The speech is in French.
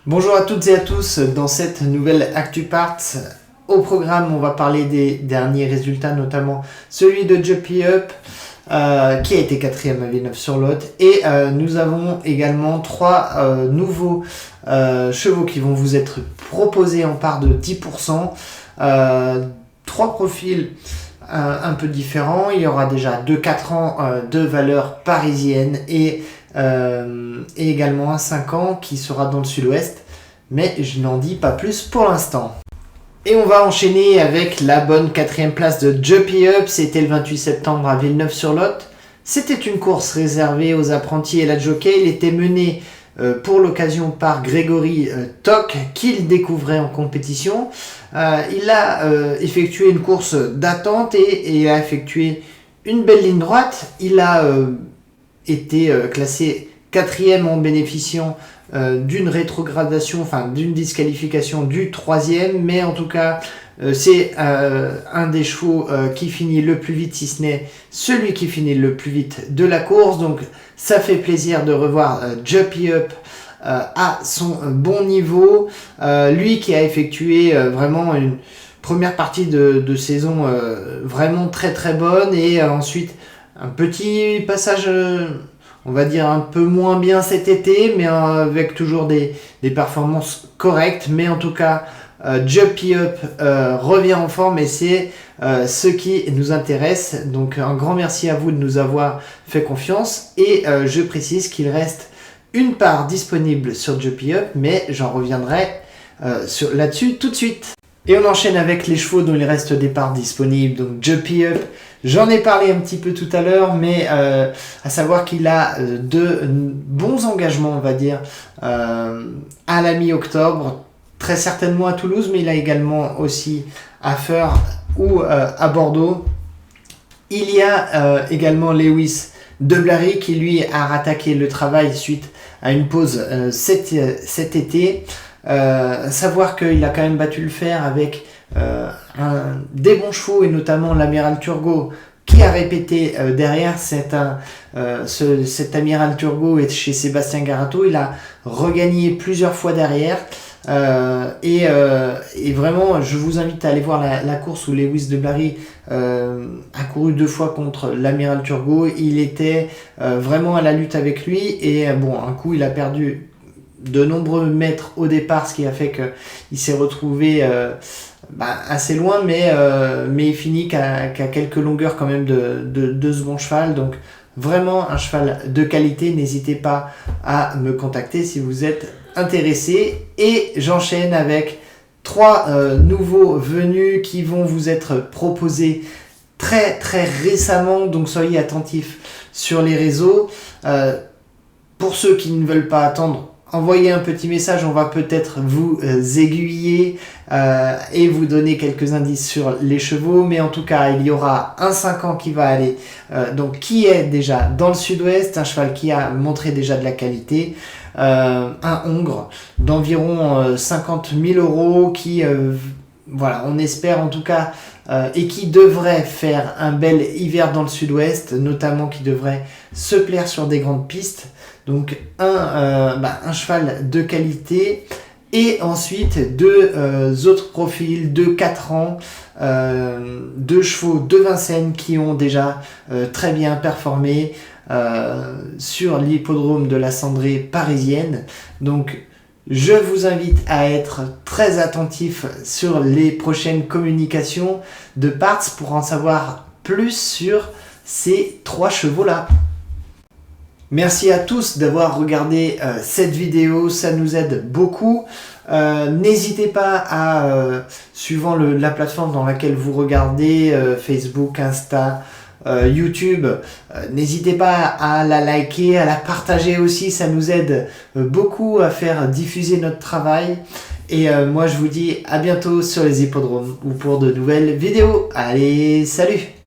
Bonjour à toutes et à tous, dans cette nouvelle ActuParts, au programme on va parler des derniers résultats, notamment celui de Jumpy Up qui a été 4e à Villeneuve-sur-Lot, et nous avons également trois nouveaux chevaux qui vont vous être proposés en part de 10%, trois profils un peu différents. Il y aura déjà 2-4 ans de valeur parisienne et également un 5 ans qui sera dans le sud-ouest, mais je n'en dis pas plus pour l'instant. Et on va enchaîner avec la bonne 4e place de Jumpy Up. C'était le 28 septembre à Villeneuve-sur-Lot. C'était une course réservée aux apprentis et la jockey. Il était mené pour l'occasion par Grégory Toc, qu'il découvrait en compétition. Il a effectué une course d'attente et a effectué une belle ligne droite. Il a été classé 4e en bénéficiant d'une rétrogradation, enfin d'une disqualification du 3e, mais en tout cas c'est un des chevaux qui finit le plus vite, si ce n'est celui qui finit le plus vite de la course. Donc ça fait plaisir de revoir Jumpy Up à son bon niveau, lui qui a effectué vraiment une première partie de saison vraiment très très bonne, et ensuite un petit passage on va dire un peu moins bien cet été, mais avec toujours des performances correctes. Mais en tout cas, Jumpy Up revient en forme, et c'est ce qui nous intéresse. Donc un grand merci à vous de nous avoir fait confiance, et je précise qu'il reste une part disponible sur Jumpy Up, mais j'en reviendrai là-dessus tout de suite. Et on enchaîne avec les chevaux dont il reste des parts disponibles. Donc Jumpy Up, j'en ai parlé un petit peu tout à l'heure, mais à savoir qu'il a de bons engagements, on va dire, à la mi-octobre, très certainement à Toulouse, mais il a également aussi à Feurs ou à Bordeaux. Il y a également Lewis de Blary qui lui a rattaqué le travail suite à une pause cet été. Savoir qu'il a quand même battu le fer avec des bons chevaux, et notamment l'Amiral Turgot qui a répété derrière. Cet Amiral Turgot est chez Sébastien Garato. Il a regagné plusieurs fois derrière, et vraiment je vous invite à aller voir la course où Lewis de Blary a couru 2 fois contre l'Amiral Turgot. Il était vraiment à la lutte avec lui, et bon, un coup il a perdu de nombreux mètres au départ, ce qui a fait qu'il s'est retrouvé assez loin, mais il finit qu'à quelques longueurs quand même de ce bon cheval. Donc vraiment un cheval de qualité. N'hésitez pas à me contacter si vous êtes intéressé. Et j'enchaîne avec 3 nouveaux venus qui vont vous être proposés très très récemment, donc soyez attentifs sur les réseaux. Pour ceux qui ne veulent pas attendre, envoyez un petit message, on va peut-être vous aiguiller et vous donner quelques indices sur les chevaux. Mais en tout cas, il y aura un 5 ans qui va aller, donc qui est déjà dans le sud-ouest, un cheval qui a montré déjà de la qualité, un Hongre d'environ 50 000 euros qui, voilà, on espère en tout cas, et qui devrait faire un bel hiver dans le sud-ouest, notamment qui devrait se plaire sur des grandes pistes. Donc un cheval de qualité, et ensuite 2 autres profils de 4 ans, 2 chevaux de Vincennes qui ont déjà très bien performé sur l'hippodrome de la Cendrée parisienne. Donc je vous invite à être très attentif sur les prochaines communications de Parts pour en savoir plus sur ces 3 chevaux-là. Merci à tous d'avoir regardé cette vidéo, ça nous aide beaucoup. N'hésitez pas à, suivant la plateforme dans laquelle vous regardez, Facebook, Insta, YouTube, n'hésitez pas à la liker, à la partager aussi, ça nous aide beaucoup à faire diffuser notre travail. Et moi je vous dis à bientôt sur les hippodromes ou pour de nouvelles vidéos. Allez, salut!